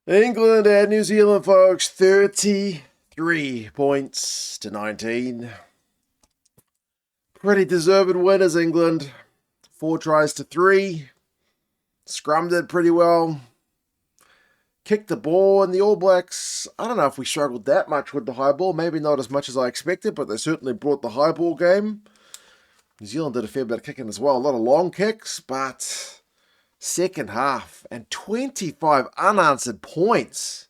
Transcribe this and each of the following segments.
England and New Zealand, folks, 33 points to 19. Pretty deserved winners, England. 4 tries to 3. Scrummed it pretty well. Kicked the ball, and the All Blacks, I don't know if we struggled that much with the high ball. Maybe not as much as I expected, but they certainly brought the high ball game. New Zealand did a fair bit of kicking as well. A lot of long kicks, but second half and 25 unanswered points.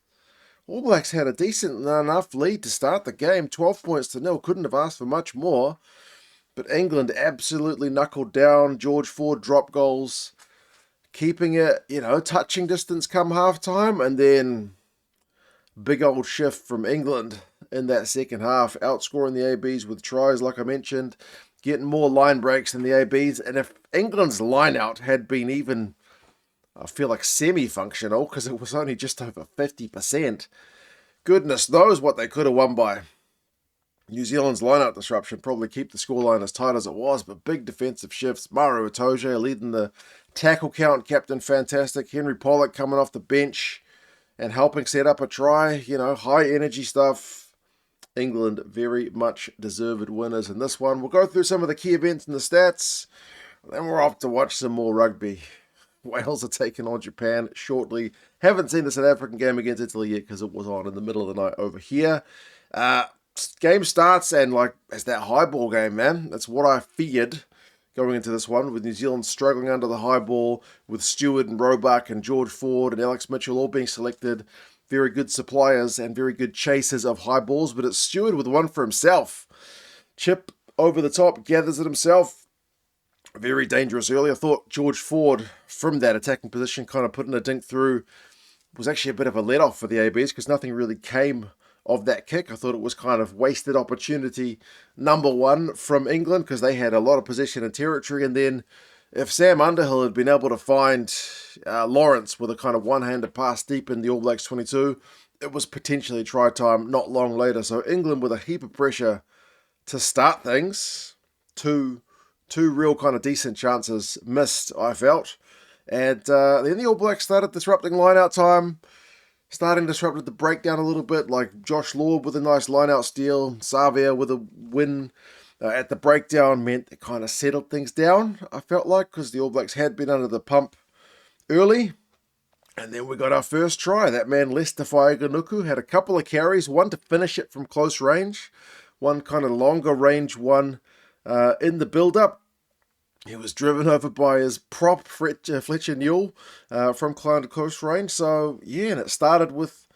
All Blacks had a decent enough lead to start the game. 12 points to 0. Couldn't have asked for much more. But England absolutely knuckled down. George Ford drop goals, keeping it, touching distance come half-time. And then big old shift from England in that second half, outscoring the ABs with tries, like I mentioned, getting more line breaks than the ABs. And if England's line-out had been even, I feel like, semi-functional, because it was only just over 50%, goodness knows what they could have won by. New Zealand's line-out disruption probably keep the scoreline as tight as it was, but big defensive shifts. Maro, Itoje leading the tackle count, captain fantastic. Henry Pollock coming off the bench and helping set up a try. High energy stuff. England very much deserved winners in this one. We'll go through some of the key events and the stats. Then we're off to watch some more rugby. Wales are taking on Japan shortly. Haven't seen the South African game against Italy yet because it was on in the middle of the night over here. Game starts and it's that high ball game, man. That's what I feared going into this one, with New Zealand struggling under the high ball, with Steward and Roebuck and George Ford and Alex Mitchell all being selected. Very good suppliers and very good chasers of high balls, but it's Steward with one for himself. Chip over the top, gathers it himself. Very dangerous early. I thought George Ford, from that attacking position, kind of putting a dink through, was actually a bit of a let-off for the ABs because nothing really came of that kick. I thought it was kind of wasted opportunity number one from England because they had a lot of possession and territory. And then if Sam Underhill had been able to find Lawrence with a kind of one-handed pass deep in the All Blacks 22, it was potentially try time not long later. So England with a heap of pressure to start things. Two real kind of decent chances missed, I felt. And then the All Blacks started disrupting line-out time. Starting disrupted the breakdown a little bit, like Josh Lord with a nice line-out steal. Savea with a win at the breakdown meant it kind of settled things down, I felt like, because the All Blacks had been under the pump early. And then we got our first try. That man, Lester Fainga'anuku, had a couple of carries, one to finish it from close range, one kind of longer range one in the build-up. He was driven over by his prop, Fletcher Newell, from close range. So, yeah, and it started with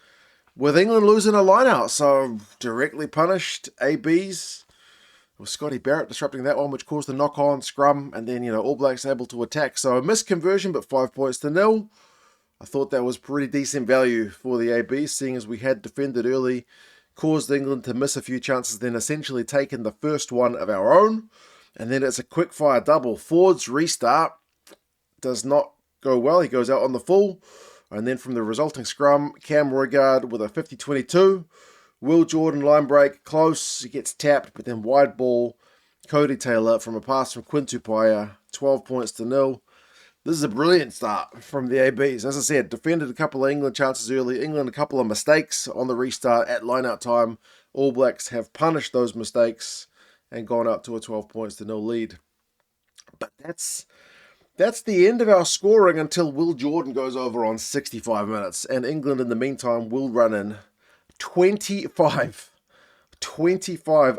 England losing a line-out. So, directly punished ABs. It was Scotty Barrett disrupting that one, which caused the knock-on scrum. And then, All Blacks able to attack. So, a missed conversion, but 5 points to 0. I thought that was pretty decent value for the ABs, seeing as we had defended early, caused England to miss a few chances, then essentially taken the first one of our own. And then it's a quick-fire double. Ford's restart does not go well. He goes out on the full. And then from the resulting scrum, Cam Roigard with a 50-22. Will Jordan line break, close. He gets tapped, but then wide ball. Codie Taylor from a pass from Quinn Tupaia, 12 points to 0. This is a brilliant start from the ABs. As I said, defended a couple of England chances early. England a couple of mistakes on the restart at line-out time. All Blacks have punished those mistakes and gone up to a 12 points to 0 lead. But that's the end of our scoring until Will Jordan goes over on 65 minutes. And England, in the meantime, will run in 25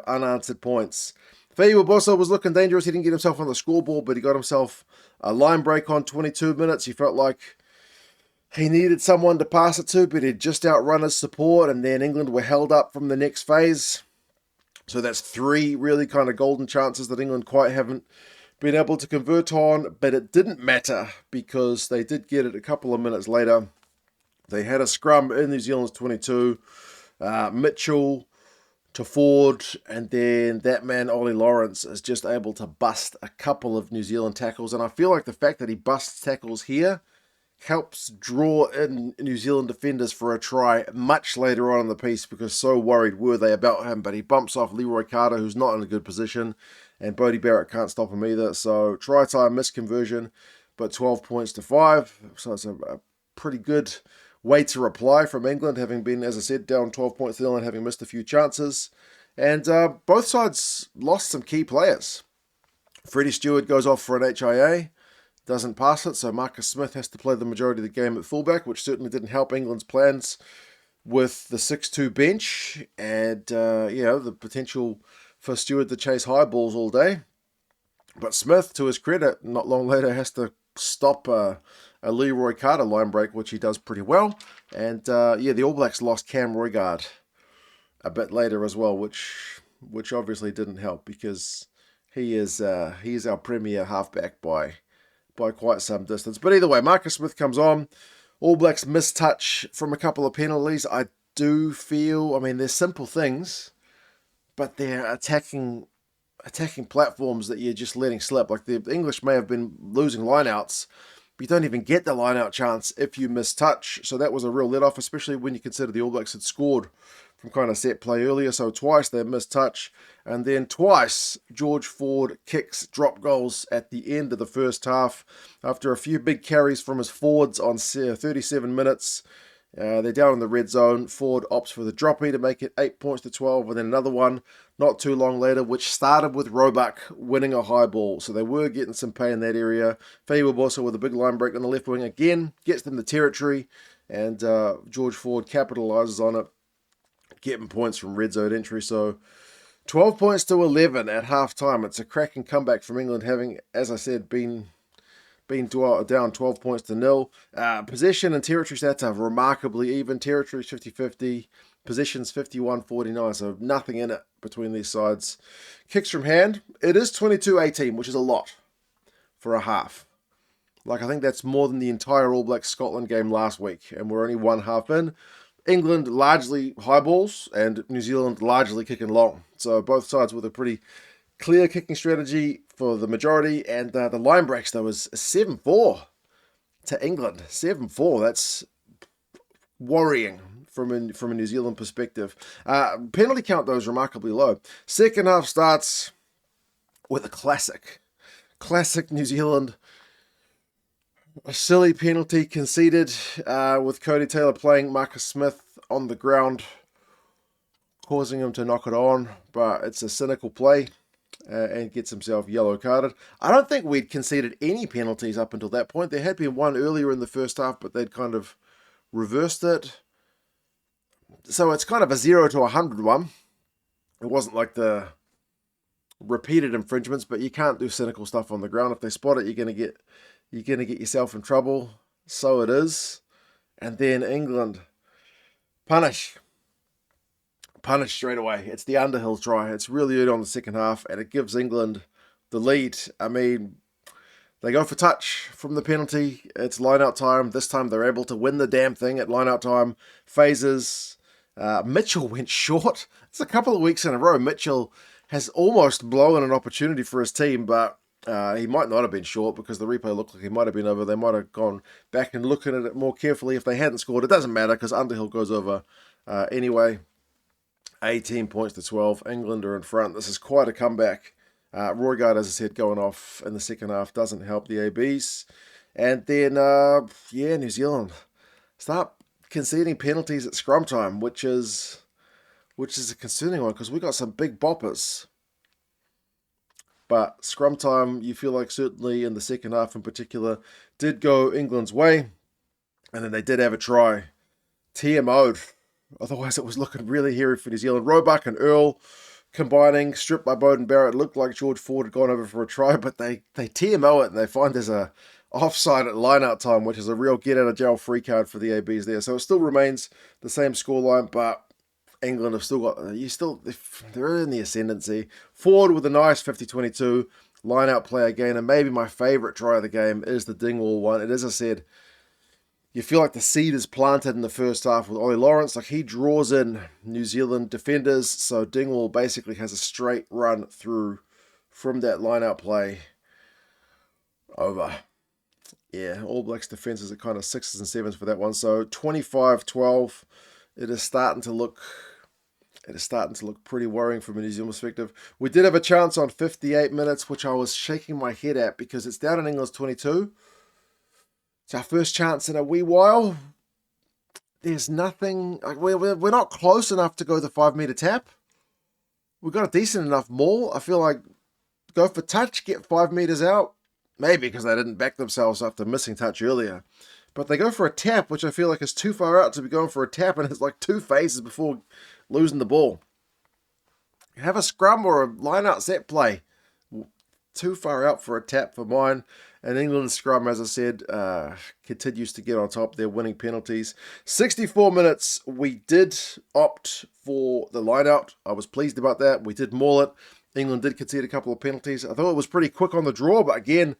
unanswered points. Feyi-Waboso was looking dangerous. He didn't get himself on the scoreboard, but he got himself a line break on 22 minutes. He felt like he needed someone to pass it to, but he'd just outrun his support, and then England were held up from the next phase. So that's 3 really kind of golden chances that England quite haven't been able to convert on, but it didn't matter because they did get it a couple of minutes later. They had a scrum in New Zealand's 22, Mitchell to Ford, and then that man, Ollie Lawrence, is just able to bust a couple of New Zealand tackles, and I feel like the fact that he busts tackles here helps draw in New Zealand defenders for a try much later on in the piece because so worried were they about him. But he bumps off Leroy Carter, who's not in a good position, and Bodie Barrett can't stop him either. So try time, misconversion, but 12 points to 5. So it's a pretty good way to reply from England, having been, as I said, down 12 points and having missed a few chances. And both sides lost some key players. Freddie Steward goes off for an HIA, doesn't pass it, so Marcus Smith has to play the majority of the game at fullback, which certainly didn't help England's plans with the 6-2 bench and, the potential for Steward to chase high balls all day. But Smith, to his credit, not long later has to stop a Leroy Carter line break, which he does pretty well. And, the All Blacks lost Cam Roigard a bit later as well, which obviously didn't help because he is our premier halfback by quite some distance. But either way, Marcus Smith comes on. All Blacks mistouch from a couple of penalties. I do feel, they're simple things, but they're attacking platforms that you're just letting slip. Like the English may have been losing lineouts, but you don't even get the lineout chance if you mistouch. So that was a real let-off, especially when you consider the All Blacks had scored from kind of set play earlier. So twice they missed touch. And then twice George Ford kicks drop goals at the end of the first half. After a few big carries from his forwards on 37 minutes, they're down in the red zone. Ford opts for the droppy to make it 8 points to 12. And then another one not too long later, which started with Roebuck winning a high ball. So they were getting some pay in that area. Feyi-Waboso with a big line break on the left wing again, gets them the territory. And George Ford capitalises on it, getting points from red zone entry. So 12 points to 11 at half time. It's a cracking comeback from England, having, as I said, been down 12 points to 0. Possession and territory stats are remarkably even. Territory 50-50, possessions 51-49, so nothing in it between these sides. Kicks from hand, it is 22-18, which is a lot for a half. I think that's more than the entire All Blacks Scotland game last week, and we're only one half in. England largely high balls and New Zealand largely kicking long. So both sides with a pretty clear kicking strategy for the majority. And the line breaks, though, was 7-4 to England. 7-4. That's worrying from a New Zealand perspective. Penalty count, though, is remarkably low. Second half starts with a classic. Classic New Zealand. A silly penalty conceded with Codie Taylor playing Marcus Smith on the ground, causing him to knock it on, but it's a cynical play and gets himself yellow carded. I don't think we'd conceded any penalties up until that point. There had been one earlier in the first half, but they'd kind of reversed it. So it's kind of a 0 to 100 one. It wasn't like the repeated infringements, but you can't do cynical stuff on the ground. If they spot it, you're going to get yourself in trouble. So it is. And then England punish straight away. It's the Underhill try. It's really early on the second half, and it gives England the lead. They go for touch from the penalty. It's line-out time. This time they're able to win the damn thing at line-out time. Phases. Mitchell went short. It's a couple of weeks in a row. Mitchell has almost blown an opportunity for his team, but he might not have been short because the replay looked like he might have been over. They might have gone back and looking at it more carefully if they hadn't scored. It doesn't matter because Underhill goes over anyway. 18 points to 12. England are in front. This is quite a comeback. Roigard, as I said, going off in the second half doesn't help the ABs. And then, New Zealand start conceding penalties at scrum time, which is a concerning one because we got some big boppers. But scrum time, you feel like certainly in the second half in particular, did go England's way. And then they did have a try. TMO'd. Otherwise, it was looking really hairy for New Zealand. Roebuck and Earl combining, stripped by Beauden Barrett. Looked like George Ford had gone over for a try, but they TMO it and they find there's a offside at line-out time, which is a real get-out-of-jail free card for the ABs there. So it still remains the same scoreline, but England have still got, they're in the ascendancy. Ford with a nice 50-22 line-out play again, and maybe my favourite try of the game is the Dingwall one. It is, as I said, you feel like the seed is planted in the first half with Ollie Lawrence. Like he draws in New Zealand defenders, so Dingwall basically has a straight run through from that line-out play over. Yeah, All Blacks defences are kind of 6s and 7s for that one. So 25-12, it is starting to look pretty worrying from a New Zealand perspective. We did have a chance on 58 minutes, which I was shaking my head at because it's down in England's 22. It's our first chance in a wee while. there's nothing, like we're not close enough to go the 5 metre tap. We've got a decent enough maul. I feel like go for touch, get 5 metres out. Maybe because they didn't back themselves after missing touch earlier. But they go for a tap, which I feel like is too far out to be going for a tap, and it's like 2 phases before losing the ball. Have a scrum or a line-out set play. Too far out for a tap for mine. And England's scrum, as I said, continues to get on top. They're winning penalties. 64 minutes, we did opt for the line-out. I was pleased about that. We did maul it. England did concede a couple of penalties. I thought it was pretty quick on the draw, but again,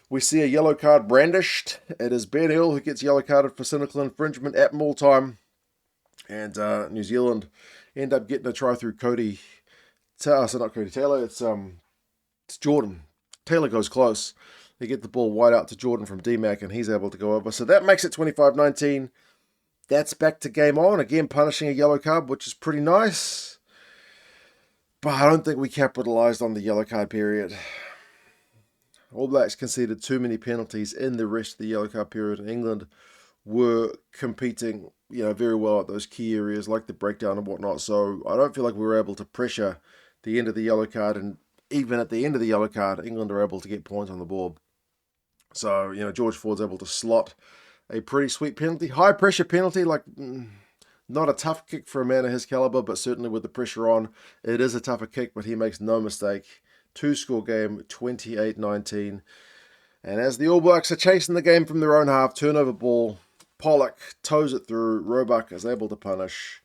we see a yellow card brandished. It is Ben Earl who gets yellow carded for cynical infringement at maul time. And New Zealand end up getting a try through Codie. So not Codie Taylor, it's Jordan. Taylor goes close. They get the ball wide out to Jordan from D-Mac, and he's able to go over. So that makes it 25-19. That's back to game on. Again, punishing a yellow card, which is pretty nice. But I don't think we capitalised on the yellow card period. All Blacks conceded too many penalties in the rest of the yellow card period. England were competing, very well at those key areas like the breakdown and whatnot. So I don't feel like we were able to pressure the end of the yellow card, and even at the end of the yellow card, England are able to get points on the board. So, George Ford's able to slot a pretty sweet penalty. High pressure penalty, like not a tough kick for a man of his caliber, but certainly with the pressure on, it is a tougher kick, but he makes no mistake. 2-score game, 28-19. And as the All Blacks are chasing the game from their own half, turnover ball, Pollock toes it through. Roebuck is able to punish.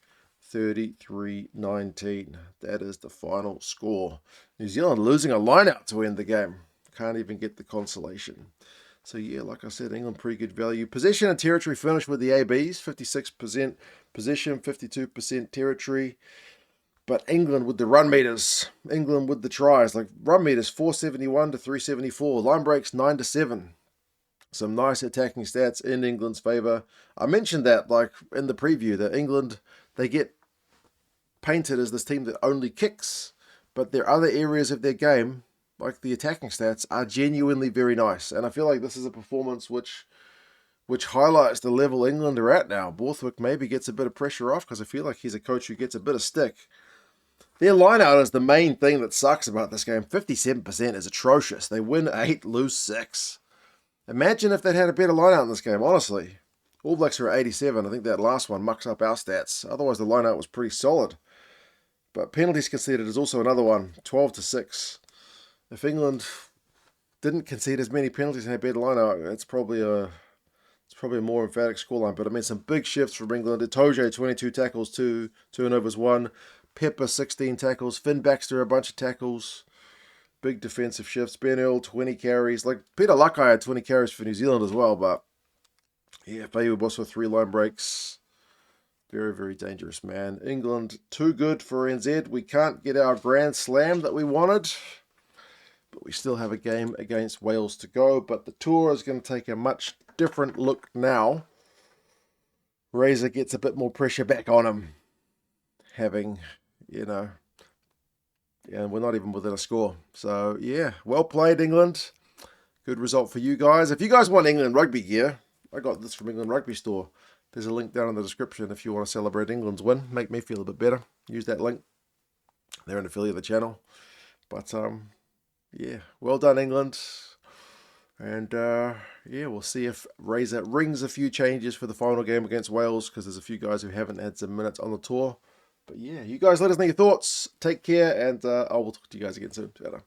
33-19. That is the final score. New Zealand losing a line-out to end the game. Can't even get the consolation. So yeah, like I said, England pretty good value. Possession and territory finished with the ABs. 56% possession, 52% territory. But England with the run meters. England with the tries. Like run meters 471 to 374. Line breaks 9 to 7. Some nice attacking stats in England's favour. I mentioned that like in the preview that England, they get painted as this team that only kicks, but there are other areas of their game, like the attacking stats, are genuinely very nice. And I feel like this is a performance which highlights the level England are at now. Borthwick maybe gets a bit of pressure off because I feel like he's a coach who gets a bit of stick. Their line-out is the main thing that sucks about this game. 57% is atrocious. They win 8, lose 6. Imagine if they'd had a better line-out in this game, honestly. All Blacks are at 87. I think that last one mucks up our stats. Otherwise, the line-out was pretty solid. But penalties conceded is also another one, 12 to 6. If England didn't concede as many penalties and had better line-out, it's probably a more emphatic scoreline. But I mean, some big shifts from England. Itoje, 22 tackles, 2 turnovers, 1. Pepper, 16 tackles. Finn Baxter, a bunch of tackles. Big defensive shifts. Ben Earl, 20 carries. Like, Peter Lakai had 20 carries for New Zealand as well, but yeah, Feyi-Waboso 3 line breaks. Very, very dangerous, man. England, too good for NZ. We can't get our grand slam that we wanted. But we still have a game against Wales to go. But the tour is going to take a much different look now. Fraser gets a bit more pressure back on him. Having, and we're not even within a score. So, yeah, well played, England. Good result for you guys. If you guys want England rugby gear, I got this from England Rugby Store. There's a link down in the description if you want to celebrate England's win. Make me feel a bit better. Use that link. They're an affiliate of the channel. But, yeah, well done, England. And, yeah, we'll see if Fraser rings a few changes for the final game against Wales, because there's a few guys who haven't had some minutes on the tour. But, yeah, you guys let us know your thoughts. Take care, and I will talk to you guys again soon. Ciao.